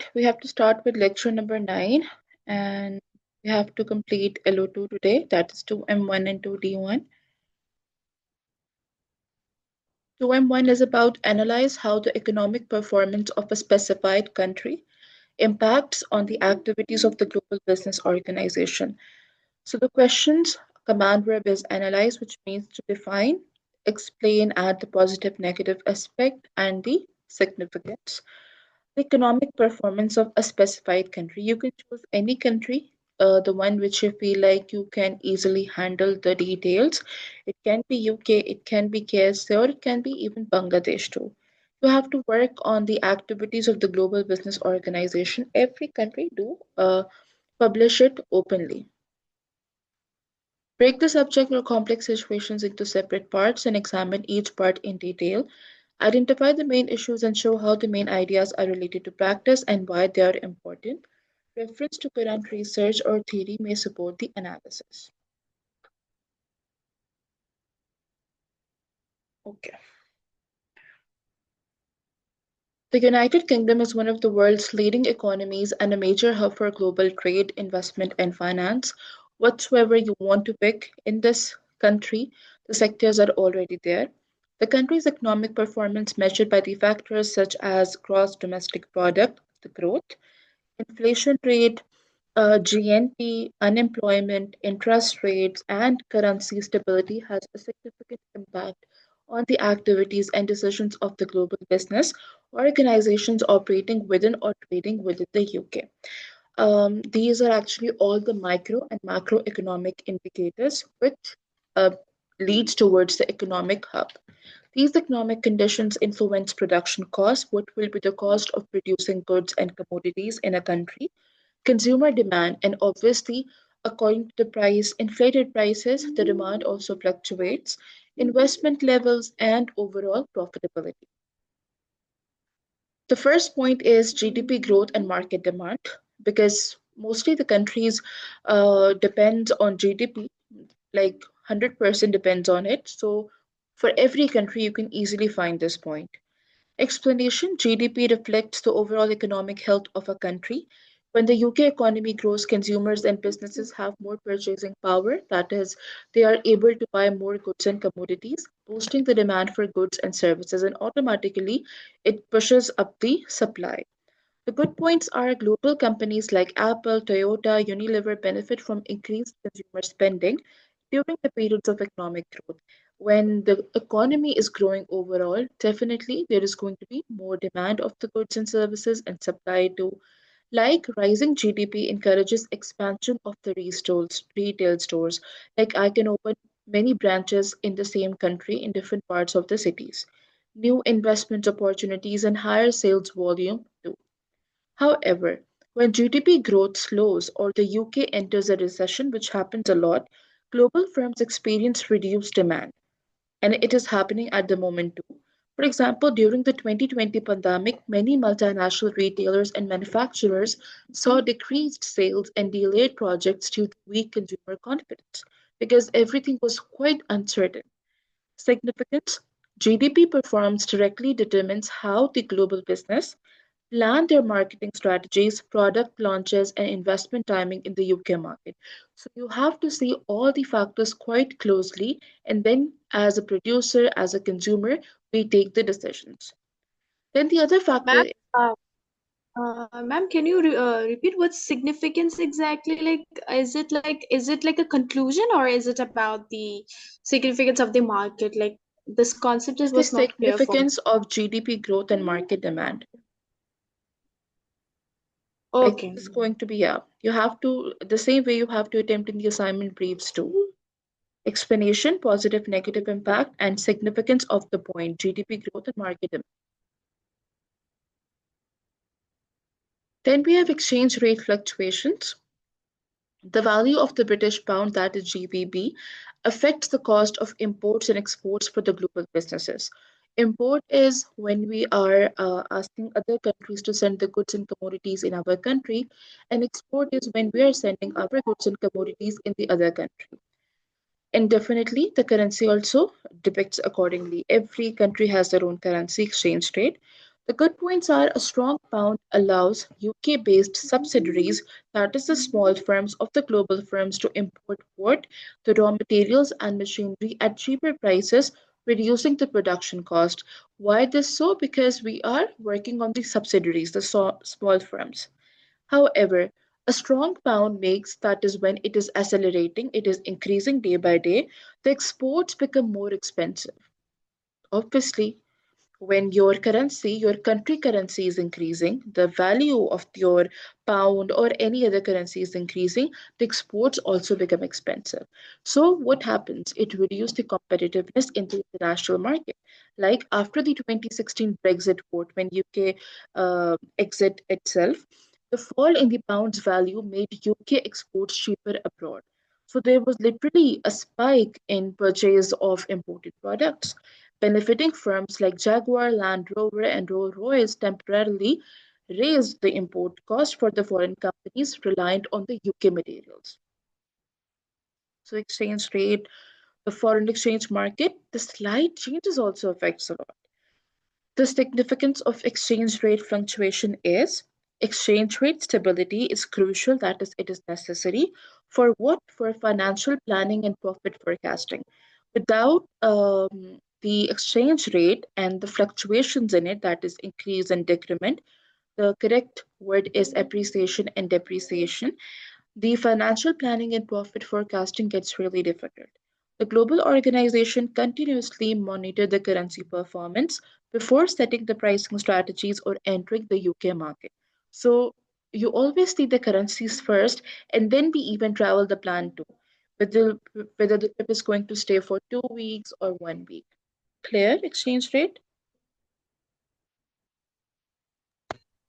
right, we have to start with lecture number 9, and we have to complete LO2 today, that is 2M1 and 2D1. 2M1 is about analyze how the economic performance of a specified country impacts on the activities of the global business organization. So the questions command verb is analyze, which means to define, explain, add the positive negative aspect and the significance. The economic performance of a specified country. You can choose any country, the one which you feel like you can easily handle the details. It can be UK, it can be KSA, or it can be even Bangladesh too. You have to work on the activities of the global business organization. Every country do publish it openly. Break the subject or complex situations into separate parts and examine each part in detail. Identify the main issues and show how the main ideas are related to practice and why they are important. Reference to current research or theory may support the analysis. Okay. The United Kingdom is one of the world's leading economies and a major hub for global trade, investment, and finance. Whatsoever you want to pick in this country, the sectors are already there. The country's economic performance measured by the factors such as gross domestic product, the growth, inflation rate, GNP, unemployment, interest rates, and currency stability has a significant impact on the activities and decisions of the global business organizations operating within or trading within the UK. These are actually all the micro and macroeconomic indicators which uh, leads towards the economic hub. These economic conditions influence production costs, what will be the cost of producing goods and commodities in a country, consumer demand, and obviously, according to the price, inflated prices, the demand also fluctuates, investment levels, and overall profitability. The first point is GDP growth and market demand, because mostly the countries depends on GDP, like 100% depends on it. So for every country, you can easily find this point. Explanation: GDP reflects the overall economic health of a country. When the UK economy grows, consumers and businesses have more purchasing power. That is, they are able to buy more goods and commodities, boosting the demand for goods and services, and automatically it pushes up the supply. The good points are global companies like Apple, Toyota, Unilever benefit from increased consumer spending during the periods of economic growth. When the economy is growing overall, definitely there is going to be more demand of the goods and services and supply too. Like rising GDP encourages expansion of the retail stores. Like I can open many branches in the same country in different parts of the cities. New investment opportunities and higher sales volume too. However, when GDP growth slows or the UK enters a recession, which happens a lot, global firms experience reduced demand, and it is happening at the moment too. For example, during the 2020 pandemic, many multinational retailers and manufacturers saw decreased sales and delayed projects due to weak consumer confidence because everything was quite uncertain. Significance: GDP performance directly determines how the global business plan their marketing strategies, product launches, and investment timing in the UK market. So you have to see all the factors quite closely, and then as a producer, as a consumer, we take the decisions. Then the other Ma'am, factor, uh, ma'am, can you repeat what's significance exactly? Like, is it like a conclusion or is it about the significance of the market? Like, this concept is is the was not clear for me. significance of GDP growth and market demand. Like Okay. this is going to be, yeah, you have to, the same way you have to attempt in the assignment briefs too. Explanation, positive, negative impact, and significance of the point, GDP growth and market demand. Then we have exchange rate fluctuations. The value of the British pound, that is GBP, affects the cost of imports and exports for the global businesses. Import is when we are asking other countries to send the goods and commodities in our country, and export is when we are sending our goods and commodities in the other country. And definitely, the currency also depicts accordingly. Every country has their own currency exchange rate. The good points are a strong pound allows UK-based subsidiaries, that is the small firms of the global firms, to import wood, the raw materials and machinery at cheaper prices, reducing the production cost. Why this so? Because we are working on the subsidiaries, the small firms. However, a strong pound makes, that is when it is accelerating, it is increasing day by day, the exports become more expensive. Obviously, when your currency, your country currency is increasing, the value of your pound or any other currency is increasing, the exports also become expensive. So what happens? It reduces the competitiveness in the international market. Like after the 2016 Brexit vote, when UK exit itself, the fall in the pound's value made UK exports cheaper abroad. So there was literally a spike in purchase of imported products, benefiting firms like Jaguar, Land Rover, and Rolls-Royce temporarily raised the import cost for the foreign companies reliant on the UK materials. So exchange rate, the foreign exchange market, the slight changes also affects a lot. The significance of exchange rate fluctuation is exchange rate stability is crucial, that is, it is necessary for what? For financial planning and profit forecasting. Without the exchange rate and the fluctuations in it, that is, increase and decrement, the correct word is appreciation and depreciation, the financial planning and profit forecasting gets really difficult. The global organization continuously monitor the currency performance before setting the pricing strategies or entering the UK market. So you always see the currencies first, and then we even travel the plan too, whether, whether the trip is going to stay for 2 weeks or 1 week. Clear exchange rate?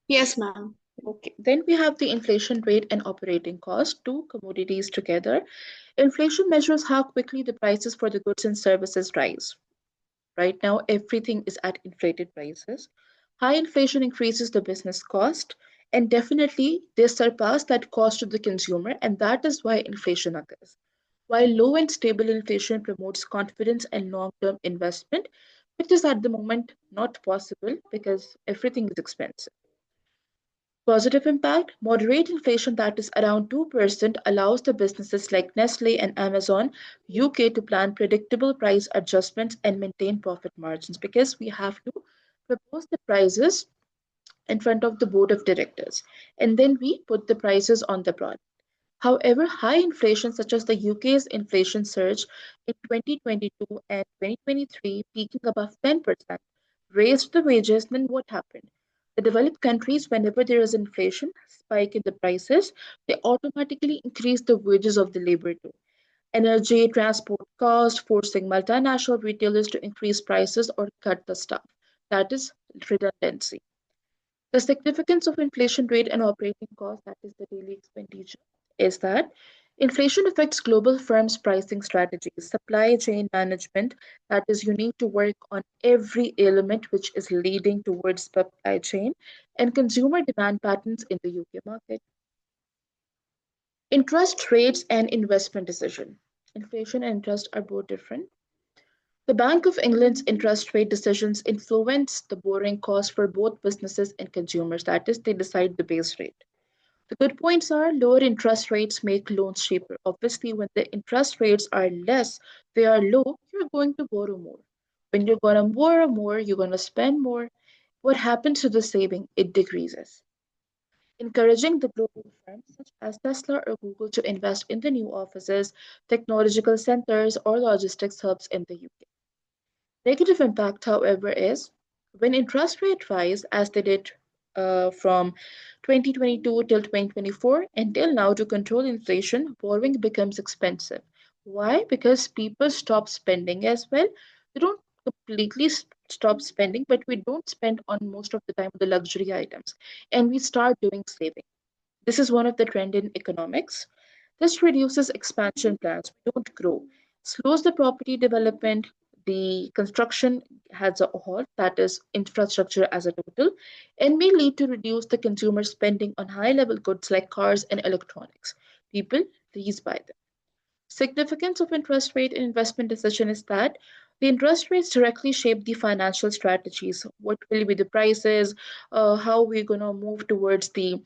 Yes, ma'am. Okay, then we have the inflation rate and operating cost, two commodities together. Inflation measures how quickly the prices for the goods and services rise. Right now, everything is at inflated prices. High inflation increases the business cost, and definitely they surpass that cost to the consumer, and that is why inflation occurs. While low and stable inflation promotes confidence and long term investment, which is at the moment not possible because everything is expensive. Positive impact, moderate inflation that is around 2% allows the businesses like Nestle and Amazon UK to plan predictable price adjustments and maintain profit margins, because we have to propose the prices in front of the board of directors, and then we put the prices on the product. However, high inflation, such as the UK's inflation surge in 2022 and 2023, peaking above 10%, raised the wages. Then what happened? The developed countries, whenever there is inflation, spike in the prices, they automatically increase the wages of the labor too. Energy, transport costs, forcing multinational retailers to increase prices or cut the staff. That is redundancy. The significance of inflation rate and operating cost, that is the daily expenditure, is that inflation affects global firms' pricing strategies, supply chain management, that is, you need to work on every element which is leading towards supply chain, and consumer demand patterns in the UK market. Interest rates and investment decision. Inflation and interest are both different. The Bank of England's interest rate decisions influence the borrowing cost for both businesses and consumers. That is, they decide the base rate. The good points are lower interest rates make loans cheaper. Obviously, when the interest rates are less, they are low, you're going to borrow more. When you're going to borrow more, you're going to spend more. What happens to the saving? It decreases. Encouraging the global firms such as Tesla or Google to invest in the new offices, technological centers, or logistics hubs in the UK. Negative impact, however, is when interest rates rise, as they did from 2022 till 2024 until now, to control inflation, borrowing becomes expensive. Why? Because people stop spending as well. They don't completely stop spending, but we don't spend on most of the time the luxury items, and we start doing saving. This is one of the trend in economics. This reduces expansion plans. We don't grow. Slows the property development. The construction has a halt, that is infrastructure as a total, and may lead to reduce the consumer spending on high level goods like cars and electronics. People please buy them. Significance of interest rate in investment decision is that The interest rates directly shape the financial strategies. What will be the prices? How we're going to move towards the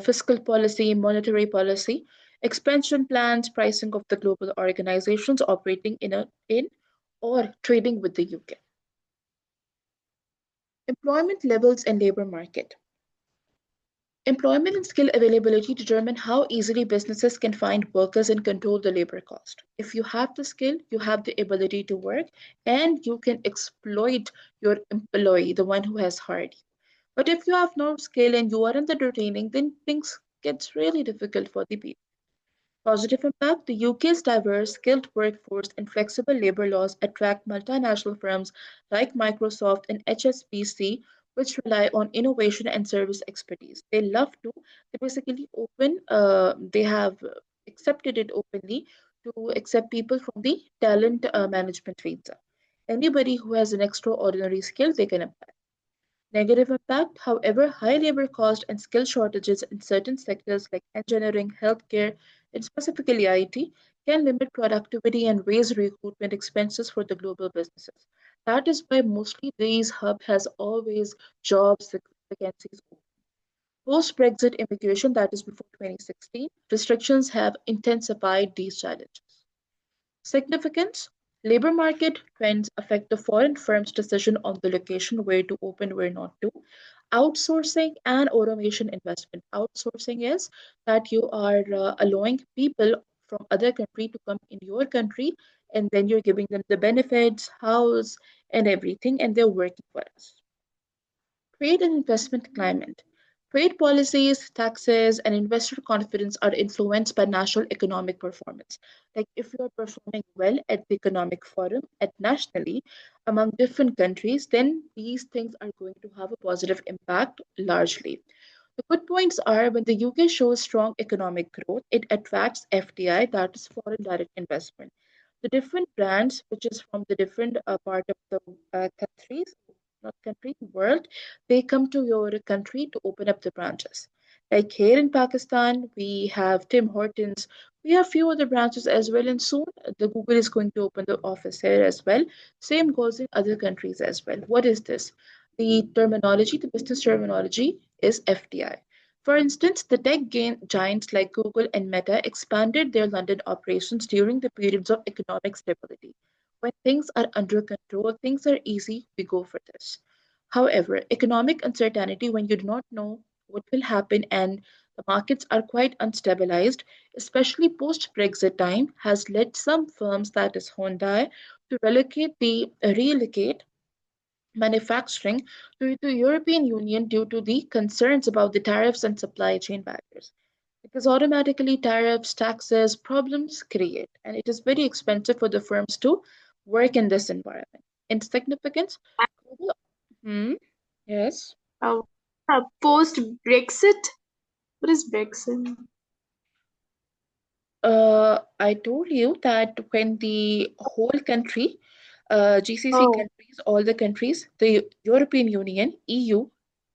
fiscal policy, monetary policy, expansion plans, pricing of the global organizations operating in or trading with the UK. Employment levels and labor market. Employment and skill availability determine how easily businesses can find workers and control the labor cost. If you have the skill, you have the ability to work, and you can exploit your employee, the one who has hired you. But if you have no skill and you aren't entertaining, then things gets really difficult for the people. Positive impact: the UK's diverse, skilled workforce and flexible labor laws attract multinational firms like Microsoft and HSBC, which rely on innovation and service expertise. They love to, they basically they have accepted it openly to accept people from the talent management visa. Anybody who has an extraordinary skill, they can apply. Negative impact, however, high labor cost and skill shortages in certain sectors like engineering, healthcare, and specifically IT, can limit productivity and raise recruitment expenses for the global businesses. That is why mostly these hub has always jobs vacancies. Post-Brexit immigration, that is before 2016, restrictions have intensified these challenges. Significance: labor market trends affect the foreign firm's decision on the location where to open, where not to. Outsourcing and automation investment. Outsourcing is that you are allowing people from other country to come in your country, and then you're giving them the benefits, house, and everything, and they're working for us. Trade and investment climate. Trade policies, taxes, and investor confidence are influenced by national economic performance. Like if you are performing well at the economic forum, at nationally, among different countries, then these things are going to have a positive impact largely. The good points are when the UK shows strong economic growth, it attracts FDI, that is foreign direct investment. The different brands, which is from the different part of the countries, not country, world, they come to your country to open up the branches. Like here in Pakistan, we have Tim Hortons. We have few other branches as well, and soon the Google is going to open the office here as well. Same goes in other countries as well. What is this? The terminology, the business terminology is FDI. For instance, the giants like Google and Meta expanded their London operations during the periods of economic stability. When things are under control, things are easy, we go for this. However, economic uncertainty, when you do not know what will happen and the markets are quite unstabilized, especially post Brexit time, has led some firms, that is Hyundai, to relocate manufacturing to the European Union due to the concerns about the tariffs and supply chain barriers. Because automatically tariffs, taxes, problems create, and it is very expensive for the firms to work in this environment. In significance, global- hmm, yes. Uh, Post Brexit? What is Brexit? I told you that when the whole country, GCC Oh, countries, all the countries, the European Union, EU,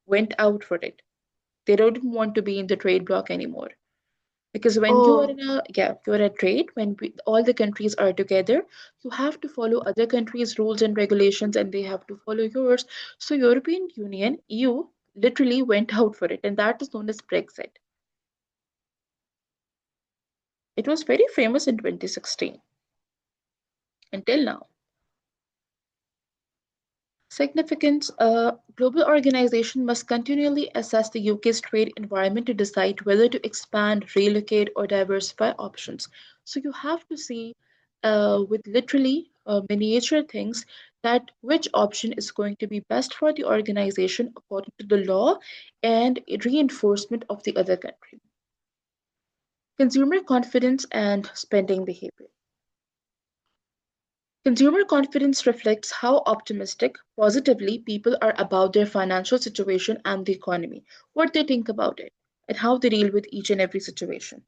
went out for it. They don't want to be in the trade bloc anymore. Because when you are oh, in a yeah, you're at trade, when all the countries are together, you have to follow other countries' rules and regulations, and they have to follow yours. So European Union, EU, literally went out for it, and that is known as Brexit. It was very famous in 2016 until now. Significance: a global organization must continually assess the UK's trade environment to decide whether to expand, relocate, or diversify options. So you have to see with literally miniature things that which option is going to be best for the organization according to the law and reinforcement of the other country. Consumer confidence and spending behavior. Consumer confidence reflects how optimistic, positively people are about their financial situation and the economy, what they think about it, and how they deal with each and every situation.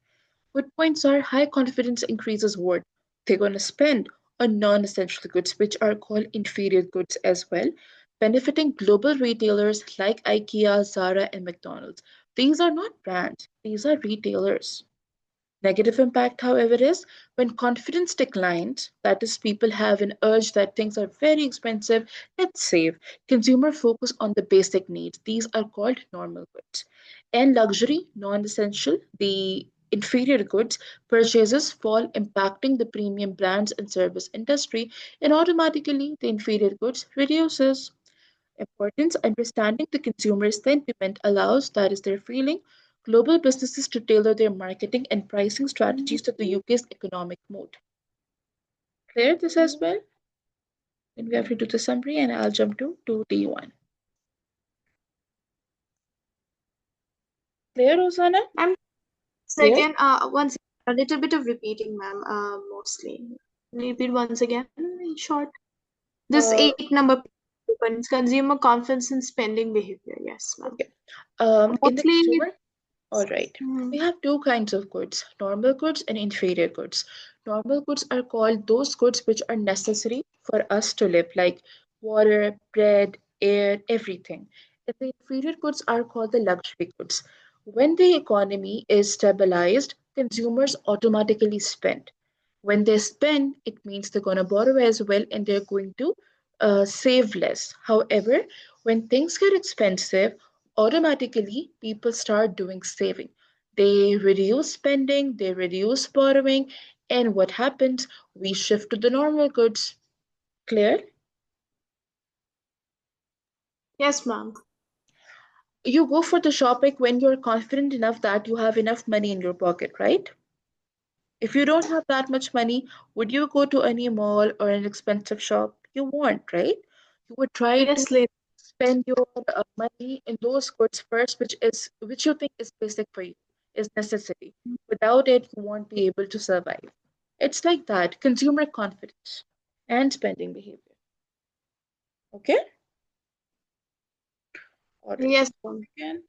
Good points are high confidence increases what they're going to spend on non essential goods, which are called inferior goods as well, benefiting global retailers like IKEA, Zara, and McDonald's. These are not brands, these are retailers. Negative impact, however, is when confidence declines, that is, people have an urge that things are very expensive, let's save. Consumer focus on the basic needs. These are called normal goods. And luxury, non essential, the inferior goods, purchases fall, impacting the premium brands and service industry, and automatically the inferior goods reduces. Importance understanding the consumer's sentiment allows, that is their feeling, global businesses to tailor their marketing and pricing strategies to the UK's economic mood. Clear this as well? Then we have to do the summary and I'll jump to D1. Clear, Rosanna? I'm Clear? second, once a little bit of repeating, ma'am, mostly. Repeat once again in short. This Uh, 8 number points, consumer confidence and spending behavior. Yes, ma'am. okay. In the Mostly, consumer All right. We mm, have two kinds of goods, normal goods and inferior goods. Normal goods are called those goods which are necessary for us to live, like water, bread, air, everything. And the inferior goods are called the luxury goods. When the economy is stabilized, consumers automatically spend. When they spend, it means they're going to borrow as well and they're going to save less. However, when things get expensive, automatically people start doing saving. They reduce spending, they reduce borrowing, and what happens? We shift to the normal goods. Clear? yes, ma'am. You go for the shopping when you're confident enough that you have enough money in your pocket, right? If you don't have that much money, would you go to any mall or an expensive shop? You won't, right? You would try to Obviously, spend your money in those goods first, which you think is basic for you, is necessary. Without it, you won't be able to survive. It's like that, consumer confidence and spending behavior. Okay? All right, yes, just ma'am. a second.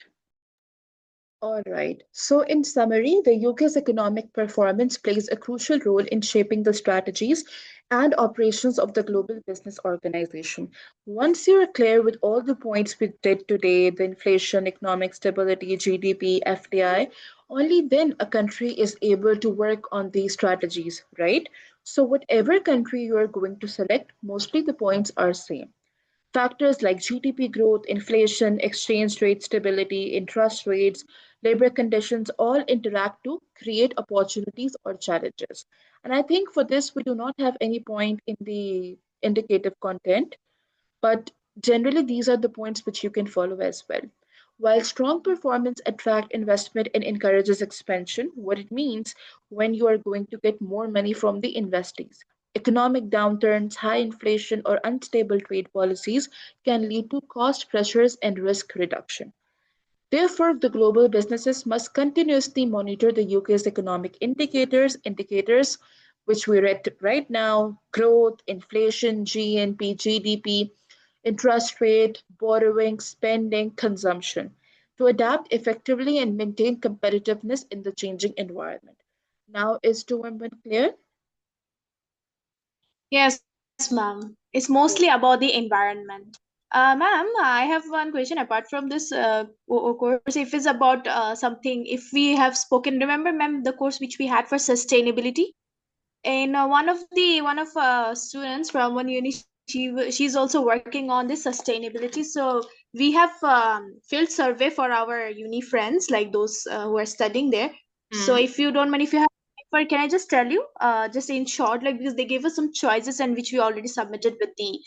All right. So, in summary, the UK's economic performance plays a crucial role in shaping the strategies and operations of the global business organization. Once you're clear with all the points we did today, the inflation, economic stability, GDP, FDI, only then a country is able to work on these strategies, right? So, whatever country you are going to select, mostly the points are same. Factors like GDP growth, inflation, exchange rate stability, interest rates, labor conditions all interact to create opportunities or challenges. And I think for this, we do not have any point in the indicative content, but generally, these are the points which you can follow as well. While strong performance attract investment and encourages expansion, what it means when you are going to get more money from the investees. Economic downturns, high inflation, or unstable trade policies can lead to cost pressures and risk reduction. Therefore, the global businesses must continuously monitor the UK's economic indicators which we read right now, growth, inflation, GNP, GDP, interest rate, borrowing, spending, consumption, to adapt effectively and maintain competitiveness in the changing environment. Now, is 2 and 1 clear? Yes, ma'am. It's mostly about the environment. Ma'am, I have one question apart from this course. If it's about something, if we have spoken, remember, ma'am, the course which we had for sustainability? And one of students from one uni, she's also working on this sustainability. So we have filled survey for our uni friends, like those who are studying there. So Hmm. if you don't mind, if you have for, can I just tell you just in short, like, because they gave us some choices and which we already submitted with the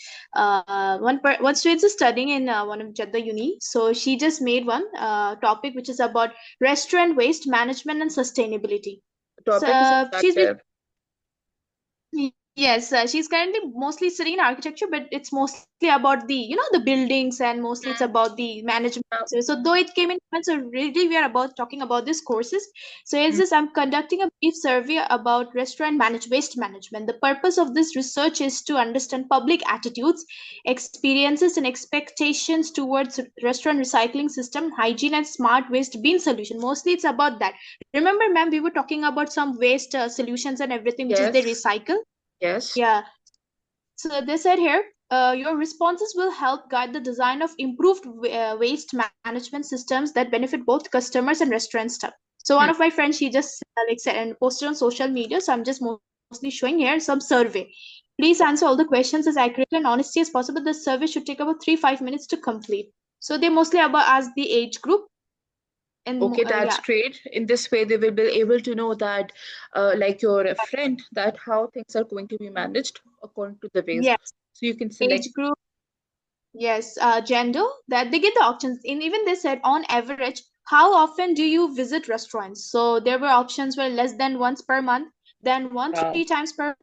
one student is studying in one of Jeddah uni. So she just made one topic which is about restaurant waste management and sustainability. The So topic is she's been attractive. Yes, she's currently mostly studying in architecture, but it's mostly about the buildings, and mostly it's Hmm. about the management. Now, So though it came in, so really we are about talking about these courses. So is hmm, this I'm conducting a brief survey about waste management. The purpose of this research is to understand public attitudes, experiences, and expectations towards restaurant recycling system, hygiene, and smart waste bin solution. Mostly it's about that. Remember, ma'am, we were talking about some waste solutions and everything, which is they yes, recycle. yes. Yeah. So they said here, your responses will help guide the design of improved waste management systems that benefit both customers and restaurant staff. So one of my friends, she just like said and posted on social media. So I'm just mostly showing here some survey. Please answer all the questions as accurately and honestly as possible. The survey should take about 3-5 minutes to complete. So they mostly about ask the age group and Okay, that's yeah, great. In this way, they will be able to know that, like your friend, that how things are going to be managed according to the ways. yes, So you can select. age group. Yes, gender, that they get the options. And even they said on average, how often do you visit restaurants? So there were options were less than once per month, then one, three Wow. times per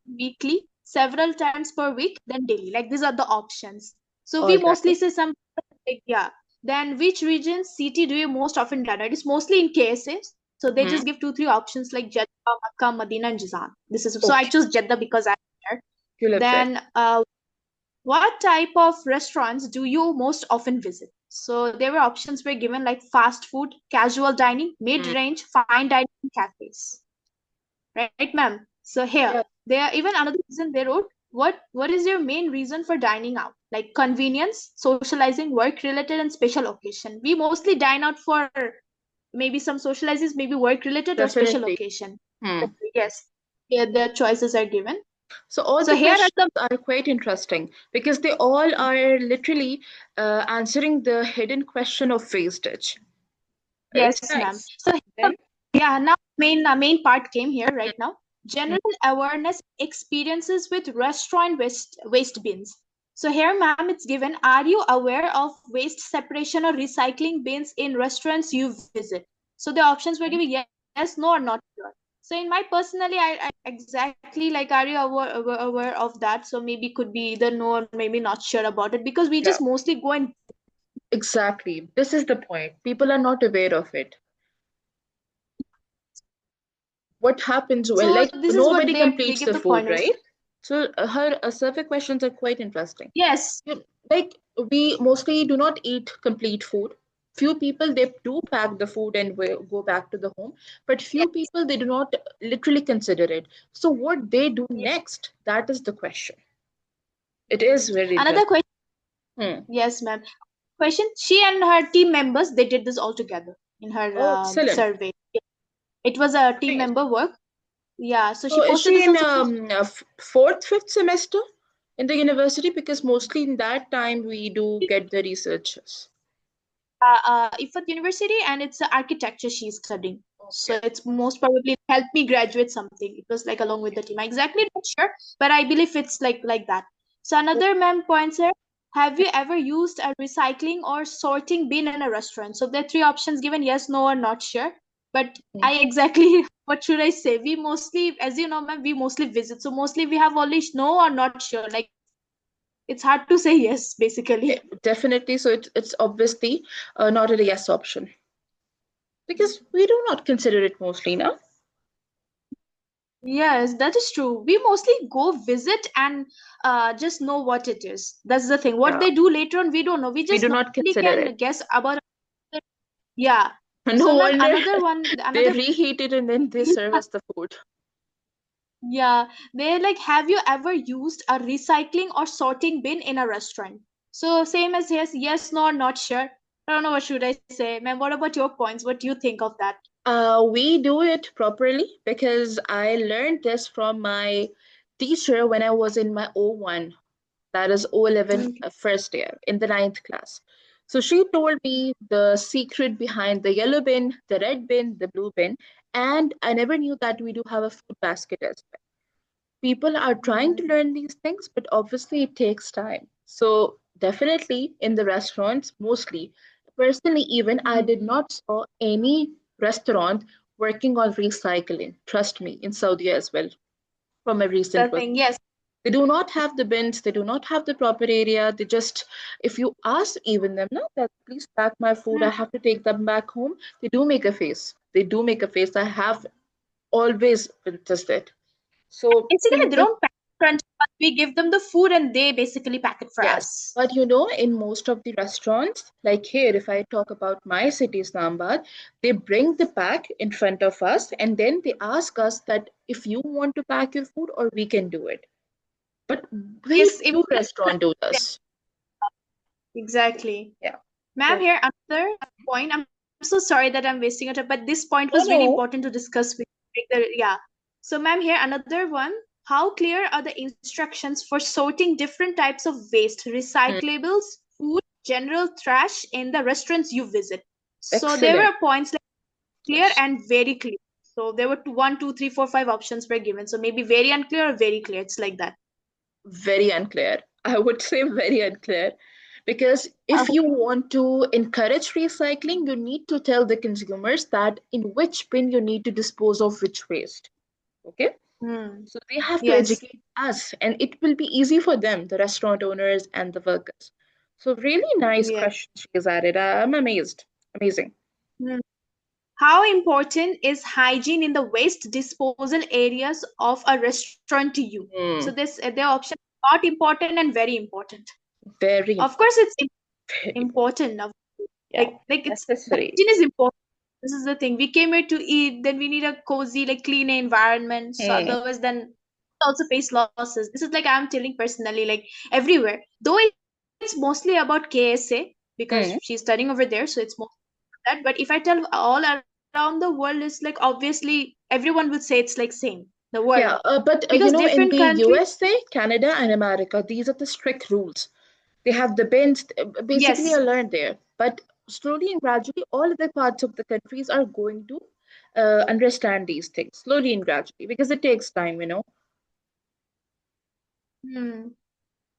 weekly, several times per week, then daily. Like these are the options. So we All right. mostly say some like yeah. Then which region, city do you most often dine? It's mostly in KSA. So they just give Hmm. 2-3 options like Jeddah, Makkah, Medina, and Jizan. This is so I Okay, choose Jeddah because I'm there. you live there. Then what type of restaurants do you most often visit? So there were options were given like fast food, casual dining, Hmm. mid-range, fine dining, cafes. Right, ma'am? So here, Yeah, there even another reason they wrote, what is your main reason for dining out? Like convenience, socializing, work related, and special occasion. We mostly dine out for maybe some socializes, maybe work related or special definitely. occasion. Hmm. Yes. Here the choices are given. So all So the here are questions the are quite interesting because they all are literally answering the hidden question of wastage. It's yes, ma'am. nice. So Then, yeah, now main part came here right now. General awareness experiences with restaurant waste bins. So here, ma'am, it's given. Are you aware of waste separation or recycling bins in restaurants you visit? So the options were given yes, no, or not sure. So in my personally, I exactly like, are you aware of that? So maybe could be either no or maybe not sure about it because we just yeah, mostly go and exactly. This is the point. People are not aware of it. What happens when, so like, this is what nobody they completes give the the food, pointers. right? So her survey questions are quite interesting. Yes, Like, we mostly do not eat complete food. Few people, they do pack the food and will go back to the home, but few yes. people, they do not literally consider it. So what they do Yes. next, that is the question. It is very Another interesting. question, Hmm. yes, ma'am. Question: she and her team members they did this all together in her Oh, excellent. survey. It was a team Nice. member work. Yeah, so So she is posted she this in on social. fourth, fifth semester in the university? Because mostly in that time we do get the researchers. Ifat University, and it's architecture she's studying. So Okay. it's most probably helped me graduate something. It was like along with the team. I exactly not sure, but I believe it's like that. So another ma'am points here. Have you ever used a recycling or sorting bin in a restaurant? So there are three options given: yes, no, or not sure. But Okay. I exactly what should I say? We mostly, as you know, ma'am, we mostly visit. So mostly we have only no or not sure. Like it's hard to say yes, basically. Definitely. So it's obviously not a yes option because we do not consider it mostly now. Yes, that is true. We mostly go visit and just know what it is. That's the thing. What Yeah, they do later on, we don't know. We we just do not normally consider it. can guess about it. Yeah. No So, ma'am, wonder another one, they another, reheat it and then they serve us the food. yeah, they're like, have you ever used a recycling or sorting bin in a restaurant? So, same as yes, yes, no, or not sure. I don't know what should I say. Ma'am, what about your points? What do you think of that? We do it properly because I learned this from my teacher when I was in my O1, that is O11 Mm, first year in the ninth class. So she told me the secret behind the yellow bin, the red bin, the blue bin, and I never knew that we do have a food basket as well. People are trying to mm, learn these things, but obviously it takes time. So definitely in the restaurants, mostly. Personally, even I mm. did not saw any restaurant working on recycling. Trust me, in Saudi as well, from my recent The work. thing, yes. They do not have the bins, they do not have the proper area. They just, if you ask even them, no, that please pack my food, I Mm. have to take them back home, they do make a face. They do make a face. I have always witnessed it. So Basically, they people, don't pack crunch, but we give them the food and they basically pack it for yes. us. But you know, in most of the restaurants, like here, if I talk about my city, Islamabad, they bring the pack in front of us and then they ask us that if you want to pack your food or we can do it. But very Yes, if few restaurants do this. exactly. Yeah. Ma'am, So here another point. I'm so sorry that I'm wasting your time, but this point No, was really no. important to discuss with yeah. So, ma'am, here another one. How clear are the instructions for sorting different types of waste, Hmm. recyclables, food, general trash in the restaurants you visit? So there Excellent. were points like clear Yes. and very clear. So there were one, two, three, four, five options were given. So maybe very unclear or very clear. It's like that. Very unclear. I would say very unclear. Because if you want to encourage recycling, you need to tell the consumers that in which bin you need to dispose of which waste. Okay? Hmm. So they have to Yes. educate us, and it will be easy for them, the restaurant owners and the workers. So really nice Yes. question she's added. I'm amazed. Amazing. Hmm. How important is hygiene in the waste disposal areas of a restaurant to you? So Hmm. this the option not important and very important. Very Of course, important. it's Very important. yeah. It's Necessary. hygiene is important. This is the thing. We came here to eat, then we need a cozy, like clean environment. So Hmm. otherwise, then also face losses. This is like I'm telling personally, like everywhere. Though it's mostly about KSA because she's Hmm. studying over there, so it's more that. But if I tell all around the world, is like obviously everyone will say it's like same the world Yeah, but because in different the countries. USA, Canada, and America, these are the strict rules. They have the bins. Basically, I Yes. learned there. But slowly and gradually, all other parts of the countries are going to understand these things slowly and gradually because it takes time, you know. Hmm.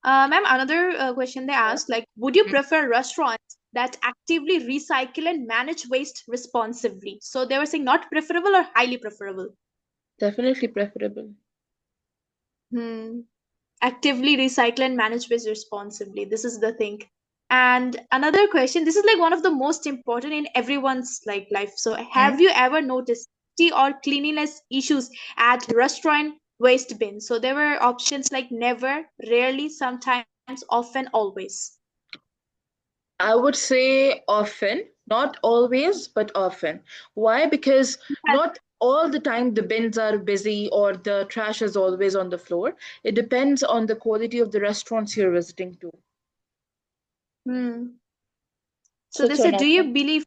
Ma'am, another question they Yeah. asked, like, would you Mm. prefer restaurants that actively recycle and manage waste responsibly? So they were saying not preferable or highly preferable. Definitely preferable. Hmm. Actively recycle and manage waste responsibly. This is the thing. And another question, this is like one of the most important in everyone's like life. So Mm. have you ever noticed safety or cleanliness issues at restaurant waste bins? So there were options like never, rarely, sometimes, often, always. I would say often, not always, but often. Why? Because not all the time the bins are busy or the trash is always on the floor. It depends on the quality of the restaurants you're visiting to. Hmm. So So they it's an said, do you often. believe,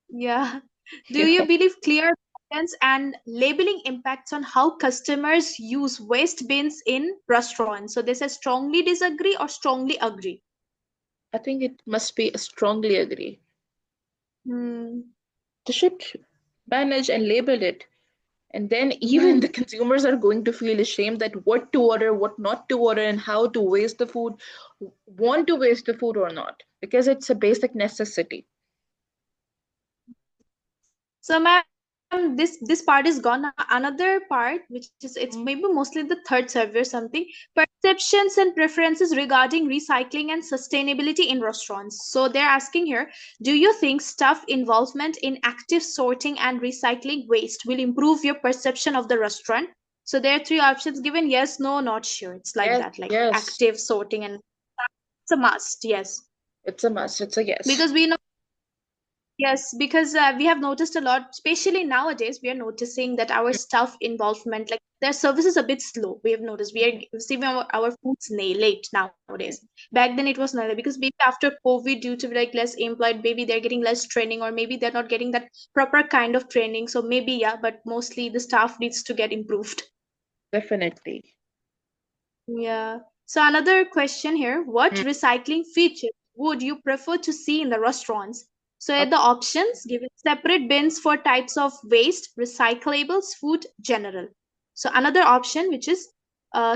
yeah, do Yeah, you believe clear guidance and labeling impacts on how customers use waste bins in restaurants? So they said strongly disagree or strongly agree. I think it must be strongly agree. Hmm. They should manage and label it. And then even Hmm. the consumers are going to feel ashamed that what to order, what not to order, and how to waste the food, want to waste the food or not, because it's a basic necessity. So, ma'am, this part is gone. Another part, which is it's maybe Mm. mostly the third survey or something, perceptions and preferences regarding recycling and sustainability in restaurants. So they're asking here, do you think staff involvement in active sorting and recycling waste will improve your perception of the restaurant? So there are three options given: yes, no, not sure. It's like Yes, that, like yes, active sorting, and it's a must. Yes, it's a must. It's a yes. because we know. Yes, because we have noticed a lot, especially nowadays, we are noticing that our staff involvement, like their service is a bit slow. We have noticed we are receiving our foods late nowadays. Mhm. Back then it was not like because maybe after COVID, due to like less employed, maybe they're getting less training, or maybe they're not getting that proper kind of training. So maybe yeah, but mostly the staff needs to get improved. Definitely. Yeah. So another question here, what Mm. recycling features would you prefer to see in the restaurants? So here Okay. the options given separate bins for types of waste, recyclables, food, general. So another option which is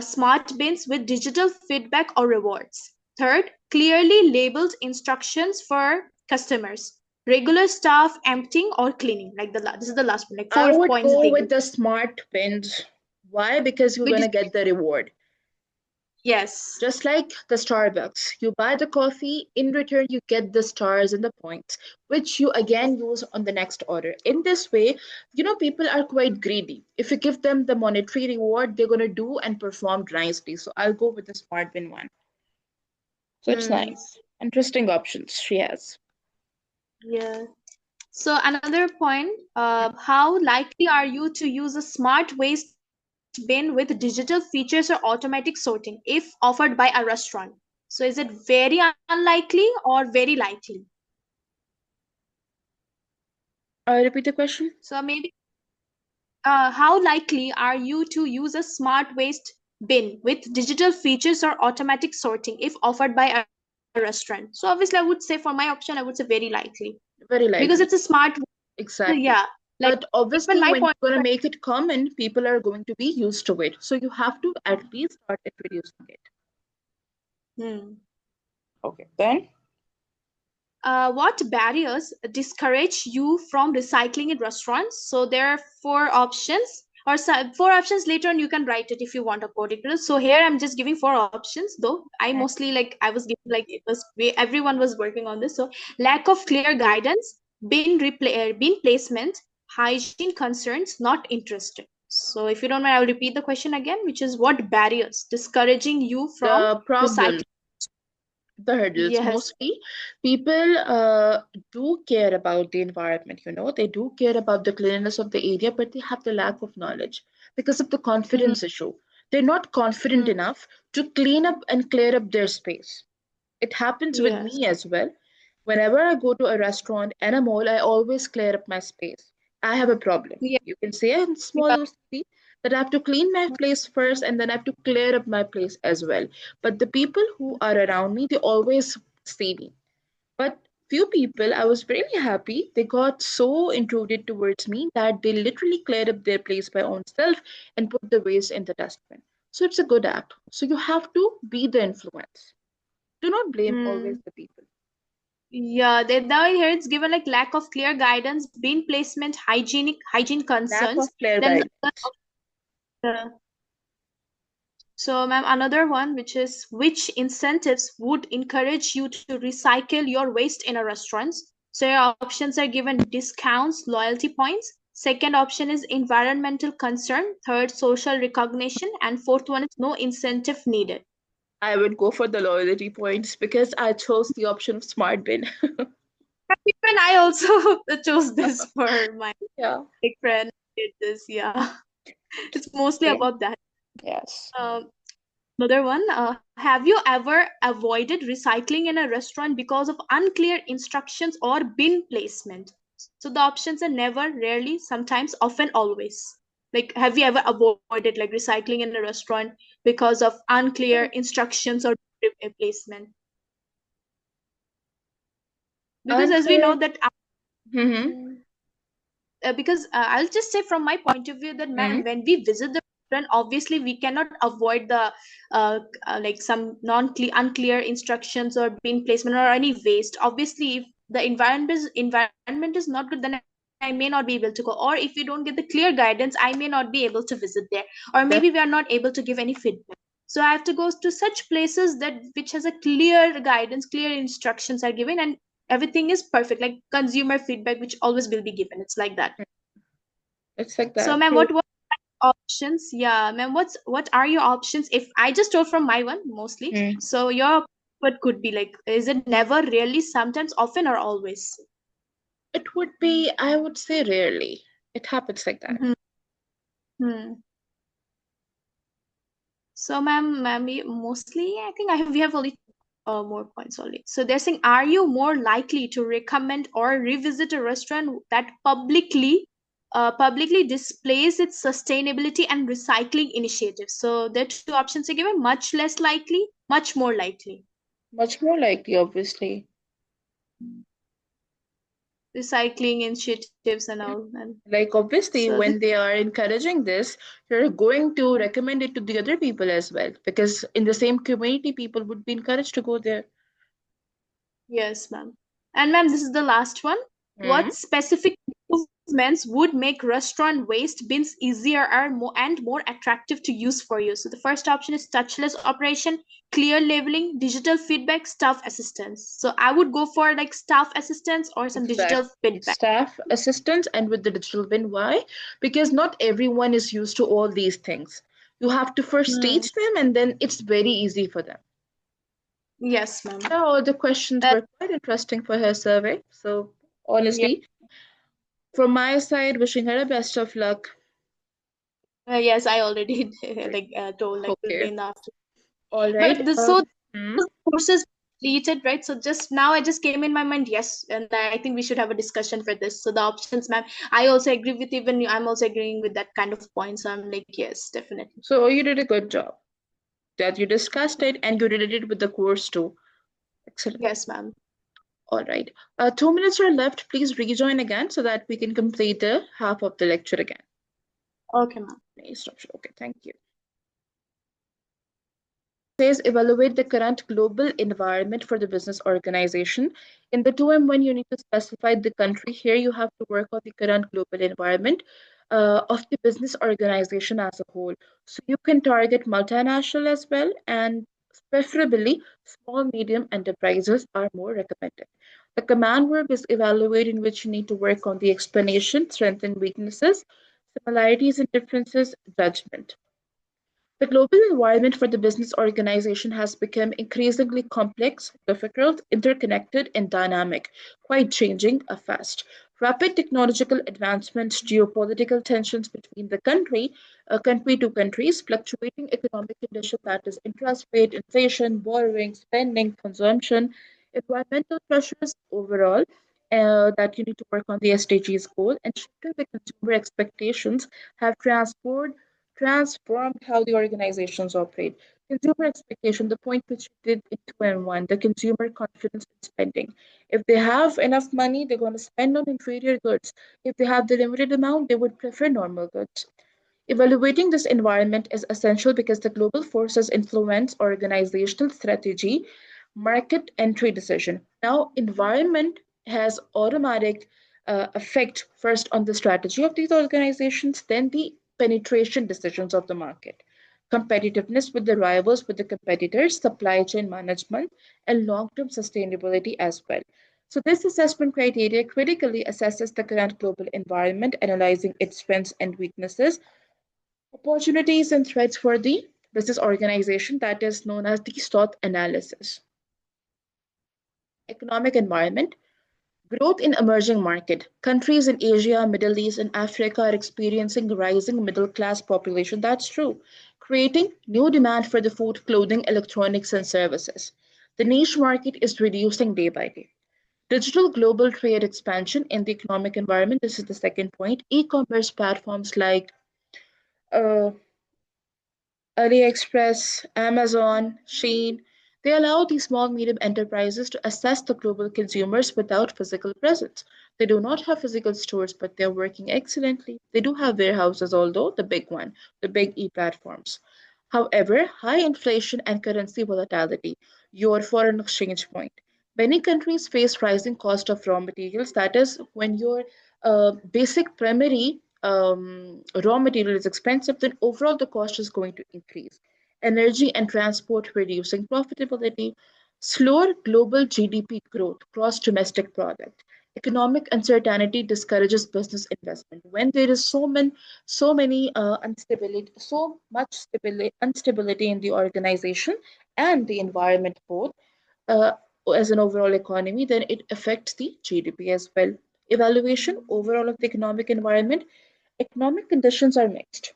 smart bins with digital feedback or rewards. Third, clearly labeled instructions for customers. Regular staff emptying or cleaning. Like this is the last one. Like I four would points go they with give. the smart pins. Why? Because you're With gonna get the reward. yes. Just like the Starbucks, you buy the coffee, in return, you get the stars and the points, which you again use on the next order. In this way, people are quite greedy. If you give them the monetary reward, they're going to do and perform nicely. So I'll go with the Smart Bin one. So it's Hmm. nice. Interesting options she has. Yeah. So another point, how likely are you to use a smart waste bin with digital features or automatic sorting if offered by a restaurant? So is it very unlikely or very likely? Repeat the question. So maybe how likely are you to use a smart waste bin with digital features or automatic sorting if offered by a restaurant? So obviously, I would say for my option, I would say very likely Very because it's a likely. smart. Yeah, Exactly. like But even obviously, my when point. you're going to make it common, people are going to be used to it. So you have to at least start introducing it. Hmm. Okay. Then What barriers discourage you from recycling in restaurants? So there are four options, or four options. Later on, you can write it if you want according to this. So here I'm just giving four options, though I mostly like I was giving like it was everyone was working on this. So lack of clear guidance, bin placement, hygiene concerns, not interested. So if you don't mind, I'll repeat the question again, which is what barriers discouraging you from the problem, recycling? the hurdles, Yes. mostly people do care about the environment, they do care about the cleanliness of the area, but they have the lack of knowledge because of the Hmm. confidence issue. They're not confident Hmm. enough to clean up and clear up their space. It happens with Yes. me as well. Whenever I go to a restaurant and a mall, I always clear up my space. I have a problem. Yeah. You can say in small city that I have to clean my place first and then I have to clear up my place as well. But the people who are around me, they always see me. But few people, I was really happy. They got so intruded towards me that they literally cleared up their place by own self and put the waste in the dustbin. So it's a good act. So you have to be the influence. Do not blame always Hmm. the people. Yeah, they now here it's given like lack of clear guidance, bin placement, hygiene Lack of concerns. clear Then guidance. uh, so ma'am, another one which is which incentives would encourage you to recycle your waste in a restaurant? So your options are given discounts, loyalty points. Second option is environmental concern. Third, social recognition, and fourth one is no incentive needed. I would go for the loyalty points because I chose the option of smart bin. Even I also chose this for my Yeah. big friend. Did this, yeah. It's mostly Okay. about that. Yes. Um, Another one, have you ever avoided recycling in a restaurant because of unclear instructions or bin placement? So the options are never, rarely, sometimes, often, always. Like, have you ever avoided like recycling in a restaurant because of unclear instructions or placement? Because as we know Unclear. that Mm-hmm. because I'll just say from my point of view that Mm-hmm. ma'am, when we visit the restaurant, obviously we cannot avoid the like some unclear instructions or bin placement or any waste. Obviously, if the environment is not good, then I may not be able to go. Or if we don't get the clear guidance, I may not be able to visit there, or maybe we are not able to give any feedback. So I have to go to such places that which has a clear guidance, clear instructions are given, and everything is perfect, like consumer feedback which always will be given. It's like that. It's like So that. ma'am, True. what options? Yeah, ma'am, what are your options? If I just told from my one mostly, Mm. so your what could be like, is it never, really, sometimes, often, or always? It would be, I would say, rarely. It happens like that. Hmm. Hmm. So ma'am, mostly I think we have only more points only. So they're saying, are you more likely to recommend or revisit a restaurant that publicly displays its sustainability and recycling initiatives? So there are two options are given: much less likely, much more likely. Much more likely, obviously. Recycling initiatives and all, and Like, so obviously, this, when they are encouraging this, you're going to recommend it to the other people as well, because in the same community, people would be encouraged to go there. yes, ma'am. And ma'am, this is the last one. Mm. What specific improvements would make restaurant waste bins easier and more attractive to use for you? So the first option is touchless operation, clear labeling, digital feedback, staff assistance. So I would go for like staff assistance or some digital Exactly. feedback. Staff assistants and with the digital bin. Why? Because not everyone is used to all these things. You have to first Hmm. teach them, and then it's very easy for them. Yes, ma'am. Yeah, all the questions Uh, were quite interesting for her survey. So, yeah. honestly, from my side, wishing her the best of luck. Yes, I already like told like will be Okay. enough. All right. But the so Hmm. those courses. completed, right? So just now I just came in my mind, yes, and I think we should have a discussion for this. So the options, ma'am, I also agree with, even I'm also agreeing with that kind of point. So I'm like, yes, definitely. So you did a good job that you discussed it and you did it with the course too. Excellent. Yes, ma'am. All right. 2 minutes are left. Please rejoin again so that we can complete the half of the lecture again. Okay, ma'am. Structure. Okay, thank you. Says evaluate the current global environment for the business organization. In the 2M1, you need to specify the country. Here you have to work on the current global environment of the business organization as a whole. So you can target multinational as well, and preferably small, medium enterprises are more recommended. The command verb is evaluate, in which you need to work on the explanation, strengths and weaknesses, similarities and differences, judgment. The global environment for the business organization has become increasingly complex, difficult, interconnected, and dynamic, quite changing fast. Rapid technological advancements, geopolitical tensions between the country to countries, fluctuating economic conditions, that is interest rate, inflation, borrowing, spending, consumption, environmental pressures overall, that you need to work on the SDGs goal, and shifting the consumer expectations have transformed how the organizations operate. Consumer expectation, the point which you did in 2 and 1, the consumer confidence in spending. If they have enough money, they're going to spend on inferior goods. If they have the limited amount, they would prefer normal goods. Evaluating this environment is essential because the global forces influence organizational strategy, market entry decision. Now, environment has automatic effect first on the strategy of these organizations, then the penetration decisions of the market, competitiveness with the rivals, with the competitors, supply chain management, and long-term sustainability as well. So this assessment criteria critically assesses the current global environment, analyzing its strengths and weaknesses, opportunities and threats for the business organization, that is known as the SWOT analysis. Economic environment. Growth in emerging market. Countries in Asia, Middle East, and Africa are experiencing rising middle class population. That's true. Creating new demand for the food, clothing, electronics, and services. The niche market is reducing day by day. Digital global trade expansion in the economic environment. This is the second point. E-commerce platforms like uh, AliExpress, Amazon, Shein, they allow these small medium enterprises to access the global consumers without physical presence. They do not have physical stores, but they're working excellently. They do have warehouses, although the big e-platforms. However, high inflation and currency volatility, your foreign exchange point. Many countries face rising cost of raw materials. That is, when your basic primary raw material is expensive, then overall the cost is going to increase. Energy and transport reducing profitability, slower global GDP growth, gross domestic product. Economic uncertainty discourages business investment. When there is so much instability in the organization and the environment both, uh, as an overall economy, then it affects the GDP as well. Evaluation overall of the economic environment. Economic conditions are mixed.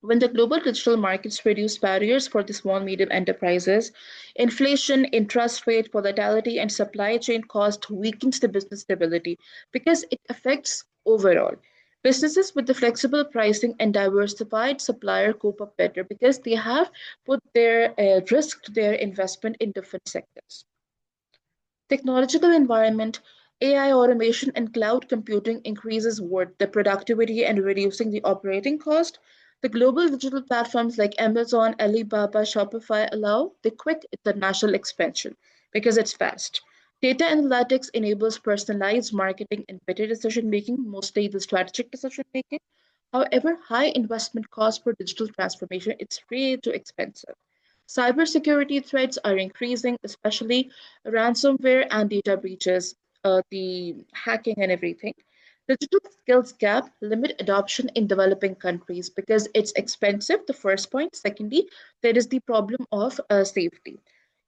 When the global digital markets reduce barriers for the small medium enterprises, inflation, interest rate volatility, and supply chain cost weakens the business stability because it affects overall. Businesses with the flexible pricing and diversified supplier cope up better because they have put their risked their investment in different sectors. Technological environment, AI automation and cloud computing increases work, the productivity and reducing the operating cost. The global digital platforms like Amazon, Alibaba, Shopify allow the quick international expansion because it's fast. Data analytics enables personalized marketing and better decision making, mostly the strategic decision making. However, high investment costs for digital transformation, it's way too expensive. Cybersecurity threats are increasing, especially ransomware and data breaches, the hacking and everything. Digital skills gap limit adoption in developing countries because it's expensive, the first point. Secondly, there is the problem of safety.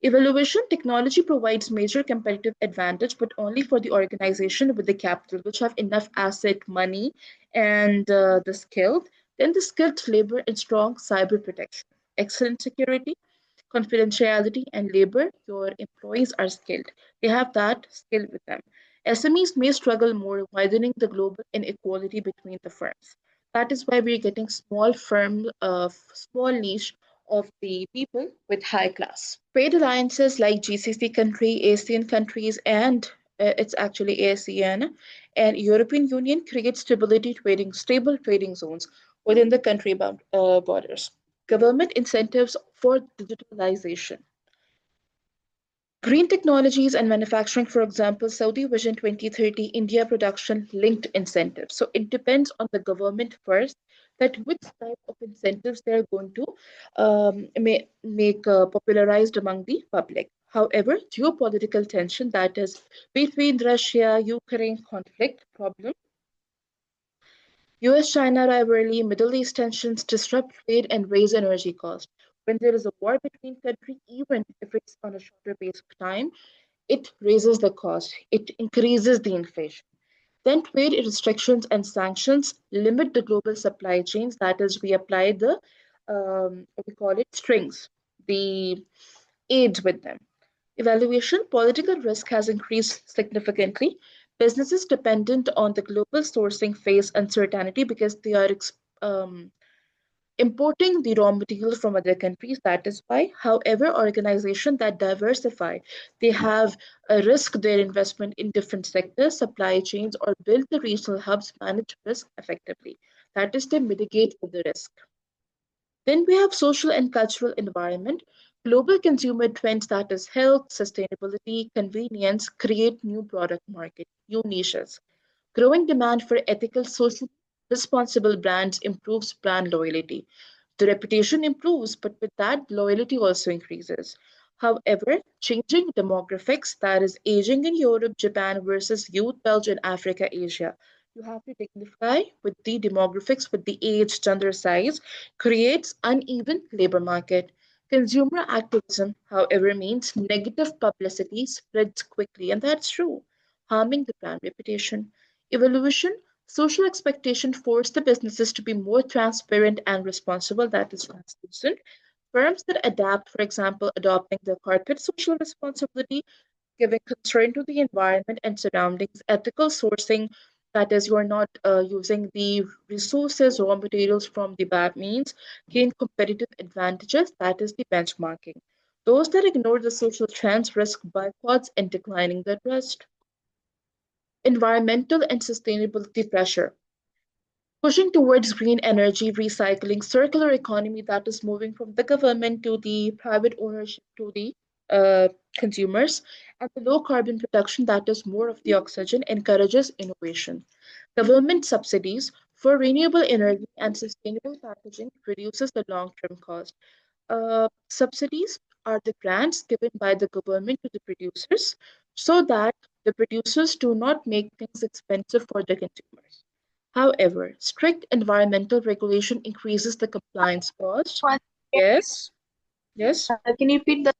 Evaluation technology provides major competitive advantage, but only for the organization with the capital, which have enough asset, money, and the skill. Then the skilled labor and strong cyber protection. Excellent security. confidentiality, and labor, your employees are skilled. They have that skill with them. SMEs may struggle more, widening the global inequality between the firms. That is why we're getting small firm, small niche of the people with high class. Trade alliances like GCC country, ASEAN countries, and it's actually ASEAN and European Union create stable trading zones within the country borders. Government incentives for digitalization. Green technologies and manufacturing, for example, Saudi Vision 2030, India production linked incentives. So it depends on the government first that which type of incentives they're going to make popularized among the public. However, geopolitical tension, that is between Russia Ukraine conflict problem, US China rivalry, Middle East tensions disrupt trade and raise energy costs. When there is a war between countries, even if it's on a shorter base of time, it raises the cost, it increases the inflation. Then trade restrictions and sanctions limit the global supply chains. That is, we apply the what we call it strings, the aids with them. Evaluation political risk has increased significantly. Businesses dependent on the global sourcing face uncertainty because they are um, importing the raw materials from other countries. That is why, however, organizations that diversify, they have a risk their investment in different sectors, supply chains, or build the regional hubs manage risk effectively. That is, they mitigate the risk. Then we have social and cultural environment. Global consumer trends that is health, sustainability, convenience create new product market, new niches. Growing demand for ethical, social, responsible brands improves brand loyalty. The reputation improves, but with that, loyalty also increases. However, changing demographics, that is aging in Europe, Japan versus youth bulge in Africa, Asia. You have to dignify with the demographics, with the age, gender, size, creates uneven labor market. Consumer activism, however, means negative publicity spreads quickly, and that's true, harming the brand reputation. Evolution, social expectation force the businesses to be more transparent and responsible, that is translucent. Firms that adapt, for example, adopting the corporate social responsibility, giving concern to the environment and surroundings, ethical sourcing, that is, you're not using the resources, raw materials from the bad means, gain competitive advantages, that is the benchmarking. Those that ignore the social trends risk boycotts and declining their trust. Environmental and sustainability pressure. Pushing towards green energy, recycling, circular economy that is moving from the government to the private ownership to the uh, consumers, and the low carbon production that is more of the oxygen encourages innovation. Government subsidies for renewable energy and sustainable packaging reduces the long-term cost. Subsidies are the grants given by the government to the producers so that the producers do not make things expensive for the consumers. However, strict environmental regulation increases the compliance cost. Once Yes, yes. Can you repeat the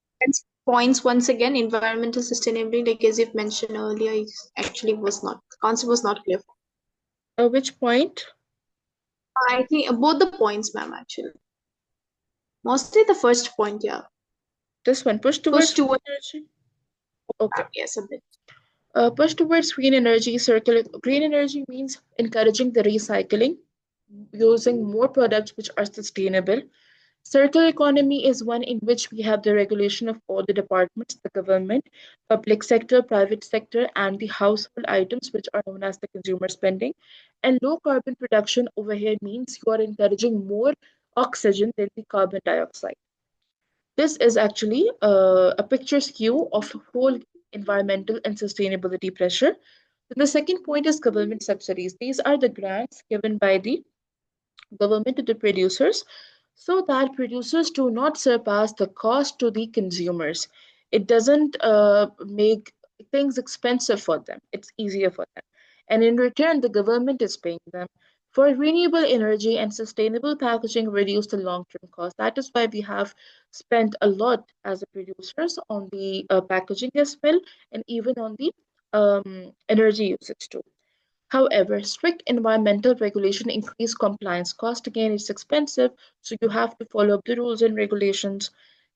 points once again? Environmental sustainability, like as you've mentioned earlier, is actually was not the concept was not clear. Which point? I think both the points, ma'am. Actually, mostly the first point. Yeah, This one, push push towards green towards energy. Okay. yes a bit. Push towards green energy. Circular green energy means encouraging the recycling, using more products which are sustainable. Circular economy is one in which we have the regulation of all the departments, the government, public sector, private sector, and the household items, which are known as the consumer spending. And low carbon production over here means you are encouraging more oxygen than the carbon dioxide. This is actually a picture's view of whole environmental and sustainability pressure. Then the second point is government subsidies. These are the grants given by the government to the producers so that producers do not surpass the cost to the consumers. It doesn't make things expensive for them, it's easier for them. And in return, the government is paying them. For renewable energy and sustainable packaging, reduce the long term cost. That is why we have spent a lot as a producers on the packaging as well, and even on the energy usage too. However, strict environmental regulation increase compliance cost. Again, it's expensive, so you have to follow up the rules and regulations.